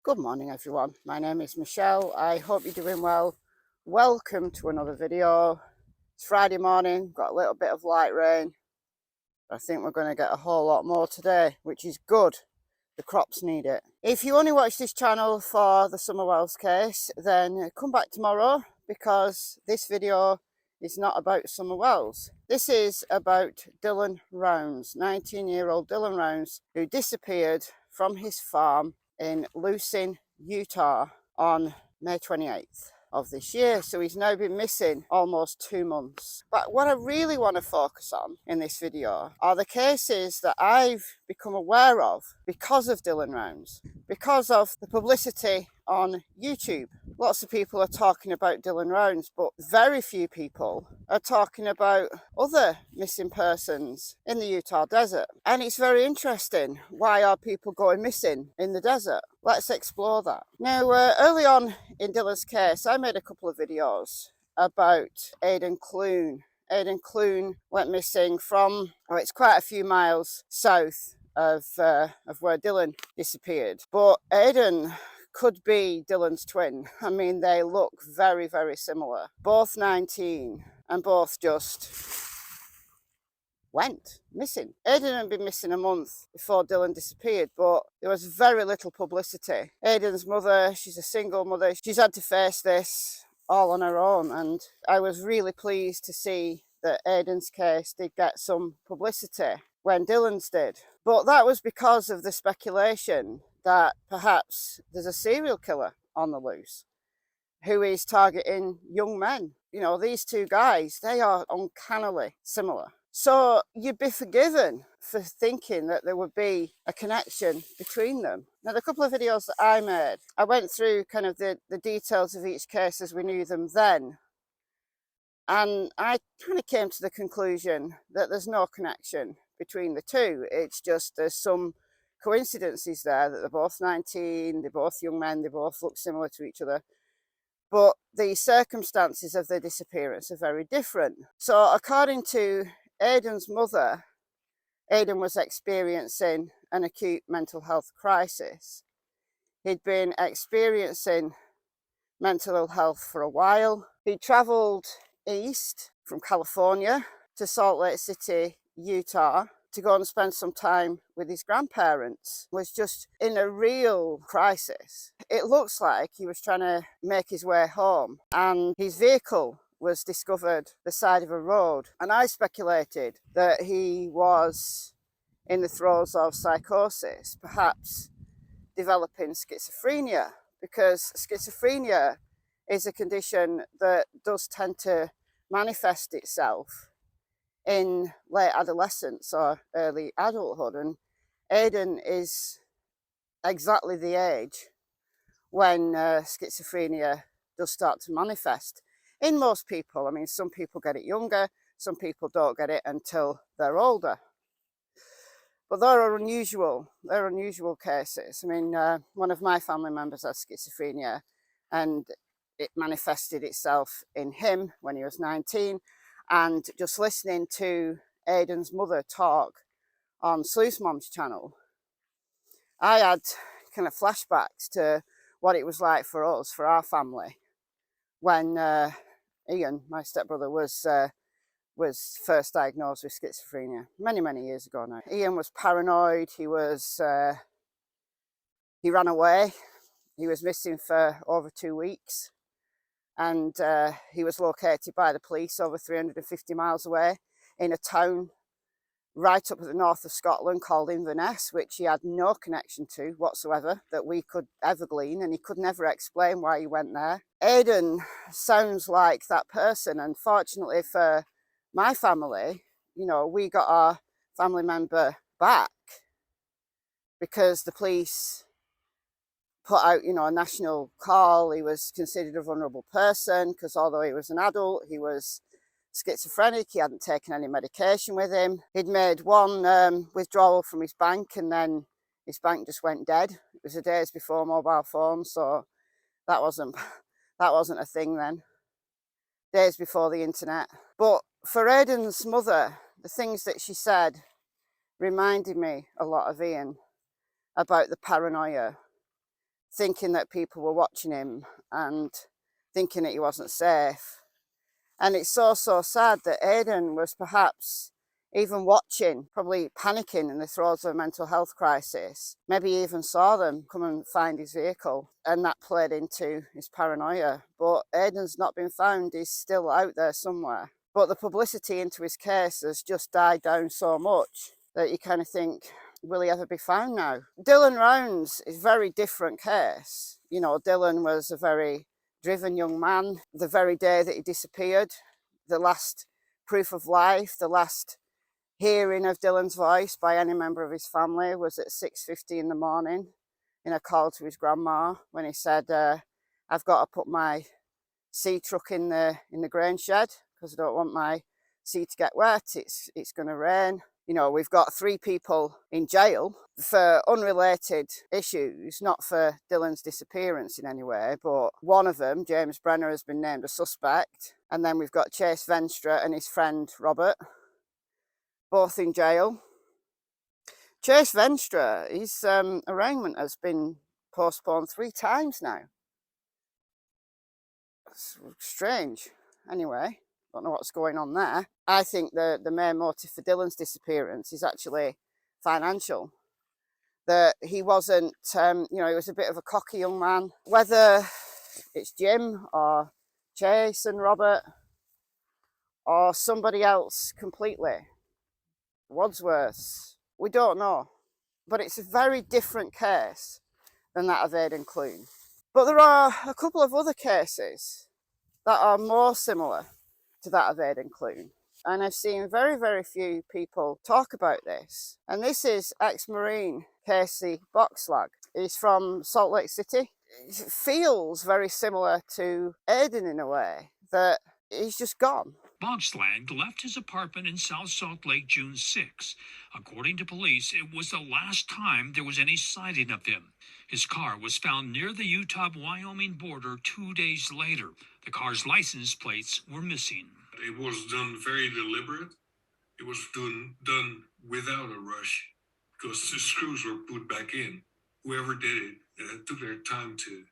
Good morning everyone, my name is Michelle. I hope you're doing well. Welcome to another video. It's Friday morning, got a little bit of light rain. I think we're going to get a whole lot more today, which is good. The crops need it. If you only watch this channel for the Summer Wells case, then come back tomorrow because this video is not about Summer Wells. This is about Dylan Rounds, 19-year-old Dylan Rounds, who disappeared from his farm in Lucin, Utah on May 28th of this year. So he's now been missing almost 2 months. But what I really want to focus on in this video are the cases that I've become aware of because of Dylan Rounds, because of the publicity on YouTube. Lots of people are talking about Dylan Rounds, but very few people are talking about other missing persons in the Utah desert. And it's very interesting. Why are people going missing in the desert? Let's explore that. Now, early on in Dylan's case, I made a couple of videos about Aidan Clune. Aidan Clune went missing from, it's quite a few miles south of where Dylan disappeared. But Aidan could be Dylan's twin. I mean, they look very, very similar. Both 19 and both just went missing. Aidan had been missing a month before Dylan disappeared, but there was very little publicity. Aidan's mother, she's a single mother. She's had to face this all on her own, and I was really pleased to see that Aidan's case did get some publicity when Dylan's did. But that was because of the speculation that perhaps there's a serial killer on the loose who is targeting young men. You know, these two guys, they are uncannily similar. So you'd be forgiven for thinking that there would be a connection between them. Now, the couple of videos that I made, I went through kind of the details of each case as we knew them then. And I kind of came to the conclusion that there's no connection between the two. It's just there's some coincidences there that they're both 19, they're both young men, they both look similar to each other. But the circumstances of their disappearance are very different. So according to Aidan's mother, Aidan was experiencing an acute mental health crisis. He'd been experiencing mental ill health for a while. He travelled east from California to Salt Lake City, Utah, to go and spend some time with his grandparents. Was just in a real crisis. It looks like he was trying to make his way home, and his vehicle was discovered the side of a road, and I speculated that he was in the throes of psychosis, perhaps developing schizophrenia, because schizophrenia is a condition that does tend to manifest itself in late adolescence or early adulthood. And Aidan is exactly the age when schizophrenia does start to manifest in most people. I mean, some people get it younger, some people don't get it until they're older. But they're unusual cases. I mean, one of my family members has schizophrenia, and it manifested itself in him when he was 19. And just listening to Aidan's mother talk on Sleuth Mom's channel, I had kind of flashbacks to what it was like for us, for our family, when Ian, my stepbrother, was first diagnosed with schizophrenia many years ago now. Ian was paranoid. He ran away. He was missing for over 2 weeks. And he was located by the police over 350 miles away in a town right up at the north of Scotland called Inverness, which he had no connection to whatsoever that we could ever glean, and he could never explain why he went there. Aidan sounds like that person, and fortunately for my family, you know, we got our family member back because the police put out, you know, a national call. He was considered a vulnerable person because although he was an adult, he was schizophrenic. He hadn't taken any medication with him. He'd made one withdrawal from his bank, and then his bank just went dead. It was the days before mobile phones, so that wasn't a thing then. Days before the internet. But for Aidan's mother, the things that she said reminded me a lot of Ian about the paranoia thinking that people were watching him and thinking that he wasn't safe. And it's so sad that Aidan was perhaps even watching, probably panicking in the throes of a mental health crisis. Maybe he even saw them come and find his vehicle, and that played into his paranoia. But Aidan's not been found. He's still out there somewhere. But the publicity into his case has just died down so much that you kind of think, will he ever be found now? Dylan Rounds is a very different case. You know, Dylan was a very driven young man. The very day that he disappeared, the last proof of life, the last hearing of Dylan's voice by any member of his family was at 6:50 in the morning in a call to his grandma, when he said, I've got to put my seed truck in the grain shed because I don't want my seed to get wet. It's going to rain. You know, we've got 3 people in jail for unrelated issues, not for Dylan's disappearance in any way, but one of them, James Brenner, has been named a suspect. And then we've got Chase Venstra and his friend Robert, both in jail. Chase Venstra, his arraignment has been postponed 3 times now. It's strange. Anyway, don't know what's going on there. I think the main motive for Dylan's disappearance is actually financial. That he wasn't, he was a bit of a cocky young man. Whether it's Jim or Chase and Robert or somebody else completely, Wadsworth, we don't know. But it's a very different case than that of Aidan Clune. But there are a couple of other cases that are more similar to that of Aidan Clune. And I've seen very, very few people talk about this. And this is ex-Marine Cassie Bokslag. He's from Salt Lake City. It feels very similar to Aidan in a way, that he's just gone. Boxlag left his apartment in South Salt Lake June 6. According to police, it was the last time there was any sighting of him. His car was found near the Utah-Wyoming border 2 days later. The car's license plates were missing. It was done very deliberate. It was done without a rush because the screws were put back in. Whoever did it took their time to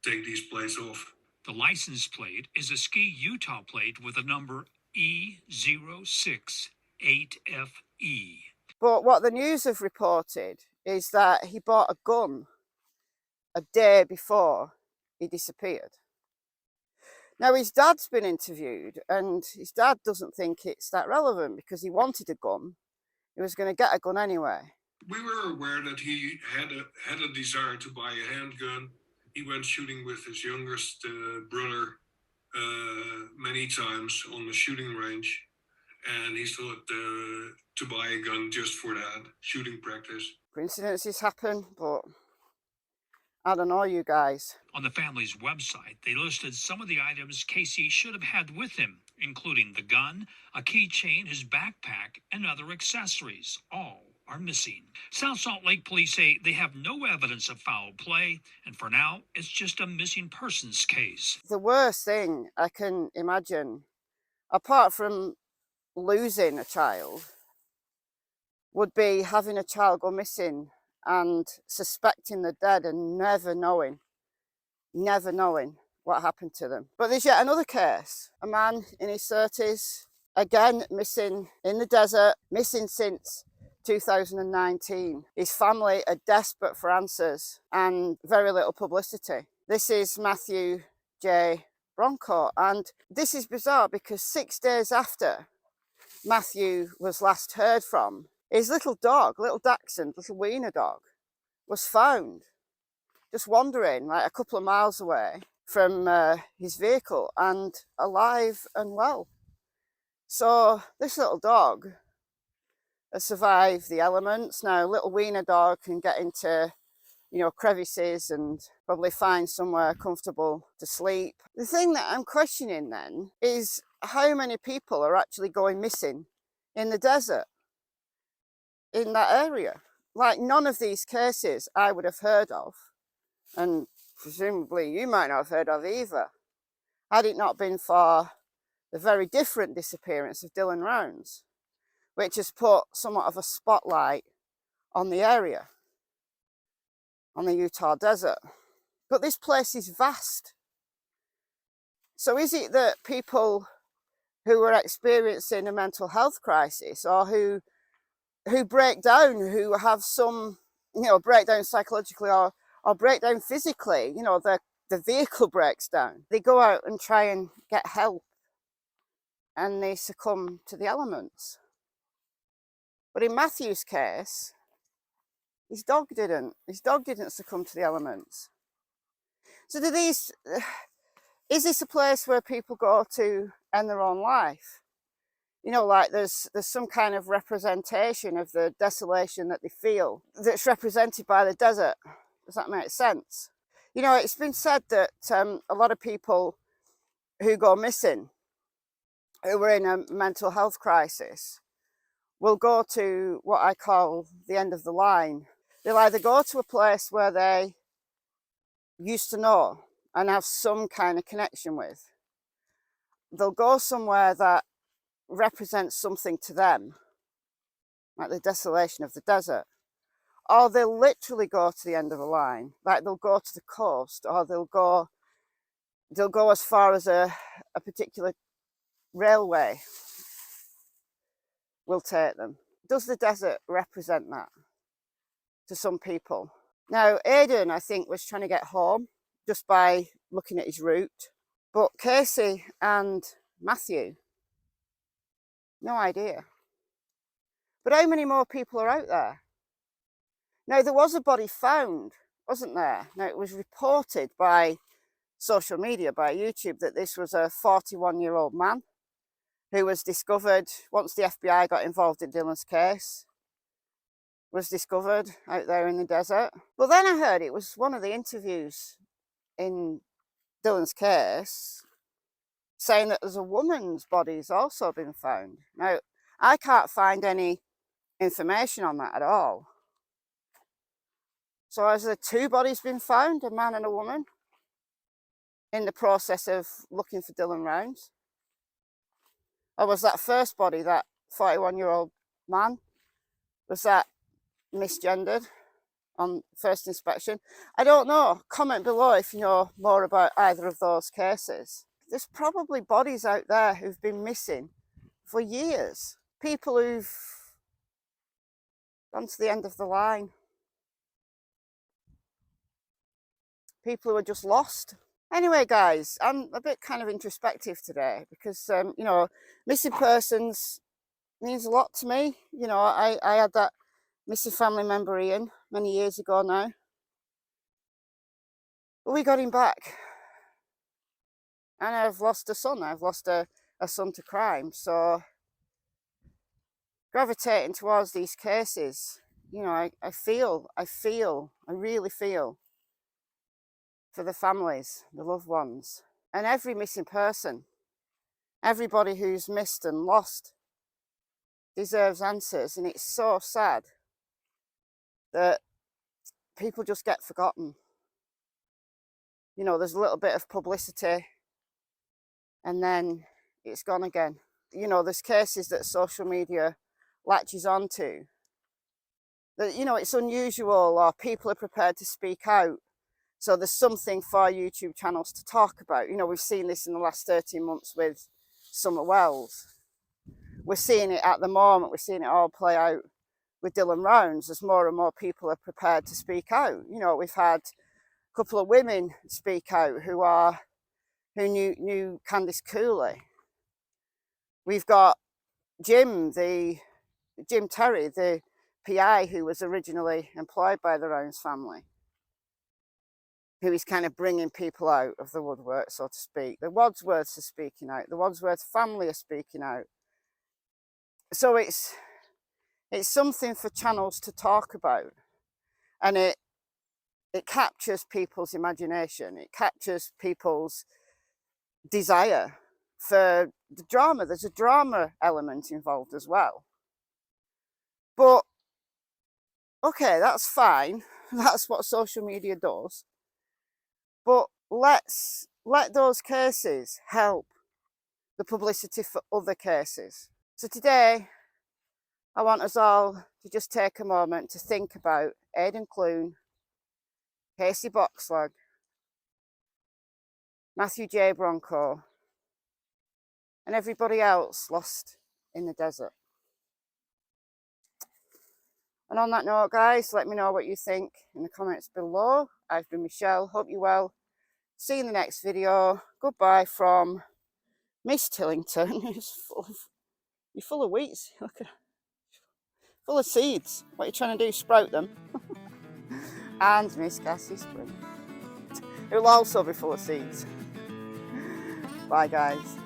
take these plates off. The license plate is a Ski Utah plate with the number E068FE. But what the news have reported is that he bought a gun a day before he disappeared. Now, his dad's been interviewed, and his dad doesn't think it's that relevant because he wanted a gun. He was going to get a gun anyway. We were aware that he had a desire to buy a handgun. He went shooting with his youngest brother many times on the shooting range, and he thought to buy a gun just for that, shooting practice. Coincidences happen, but I don't know, you guys. On the family's website, they listed some of the items Casey should have had with him, including the gun, a keychain, his backpack, and other accessories. All are missing. South Salt Lake police say they have no evidence of foul play, and for now, it's just a missing persons case. The worst thing I can imagine, apart from losing a child, would be having a child go missing and suspecting the dead and never knowing what happened to them. But there's yet another case. A man in his 30s, again missing in the desert, missing since 2019. His family are desperate for answers and very little publicity. This is Matthew J Bronco, and this is bizarre because 6 days after Matthew was last heard from, his little dog, little Dachshund, little wiener dog, was found just wandering like a couple of miles away from his vehicle and alive and well. So this little dog has survived the elements. Now, little wiener dog can get into, crevices and probably find somewhere comfortable to sleep. The thing that I'm questioning then is how many people are actually going missing in the desert in that area. Like, none of these cases I would have heard of, and presumably you might not have heard of either, had it not been for the very different disappearance of Dylan Rounds, which has put somewhat of a spotlight on the area, on the Utah desert. But this place is vast. So is it that people who are experiencing a mental health crisis, or who break down, who have some, breakdown psychologically, or breakdown physically, the vehicle breaks down, they go out and try and get help and they succumb to the elements? But in Matthew's case, his dog didn't. His dog didn't succumb to the elements. So is this a place where people go to end their own life? Like there's some kind of representation of the desolation that they feel that's represented by the desert. Does that make sense? It's been said that a lot of people who go missing, who are in a mental health crisis, will go to what I call the end of the line. They'll either go to a place where they used to know and have some kind of connection with. They'll go somewhere that represents something to them, like the desolation of the desert. Or they'll literally go to the end of the line, like they'll go to the coast, or they'll go as far as a particular railway will take them. Does the desert represent that to some people? Now, Aidan, I think, was trying to get home just by looking at his route. But Cassie and Matthew, no idea. But how many more people are out there? Now, there was a body found, wasn't there? Now, it was reported by social media, by YouTube, that this was a 41-year-old man who was discovered once the FBI got involved in Dylan's case, was discovered out there in the desert. But then I heard it was one of the interviews in Dylan's case saying that there's a woman's body's also been found. Now, I can't find any information on that at all. So has there two bodies been found, a man and a woman, in the process of looking for Dylan Rounds? Or was that first body, that 41-year-old man, was that misgendered on first inspection? I don't know. Comment below if you know more about either of those cases. There's probably bodies out there who've been missing for years. People who've gone to the end of the line. People who are just lost. Anyway, guys, I'm a bit kind of introspective today because, missing persons means a lot to me. I had that missing family member, Ian, many years ago now. But we got him back. And I've lost a son. I've lost a son to crime. So gravitating towards these cases, I really feel for the families, the loved ones, and every missing person. Everybody who's missed and lost deserves answers, and it's so sad that people just get forgotten. There's a little bit of publicity and then it's gone again. There's cases that social media latches onto that, it's unusual, or people are prepared to speak out. So there's something for YouTube channels to talk about. We've seen this in the last 13 months with Summer Wells. We're seeing it at the moment. We're seeing it all play out with Dylan Rounds as more and more people are prepared to speak out. We've had a couple of women speak out who knew Candice Cooley. We've got Jim Terry, the PI who was originally employed by the Rounds family, who is kind of bringing people out of the woodwork, so to speak. The Wadsworths are speaking out. The Wadsworth family are speaking out. So it's something for channels to talk about. And it captures people's imagination. It captures people's desire for the drama. There's a drama element involved as well. But, okay, that's fine. That's what social media does. But let those cases help the publicity for other cases. So today, I want us all to just take a moment to think about Aidan Clune, Cassie Bokslag, Matthew J Bronco, and everybody else lost in the desert. And on that note, guys, let me know what you think in the comments below. I've been Michelle. Hope you're well. See you in the next video. Goodbye from Miss Tillington. You're full of weeds. Look at, full of seeds. What are you trying to do? Sprout them? And Miss Cassie Spring. It will also be full of seeds. Bye, guys.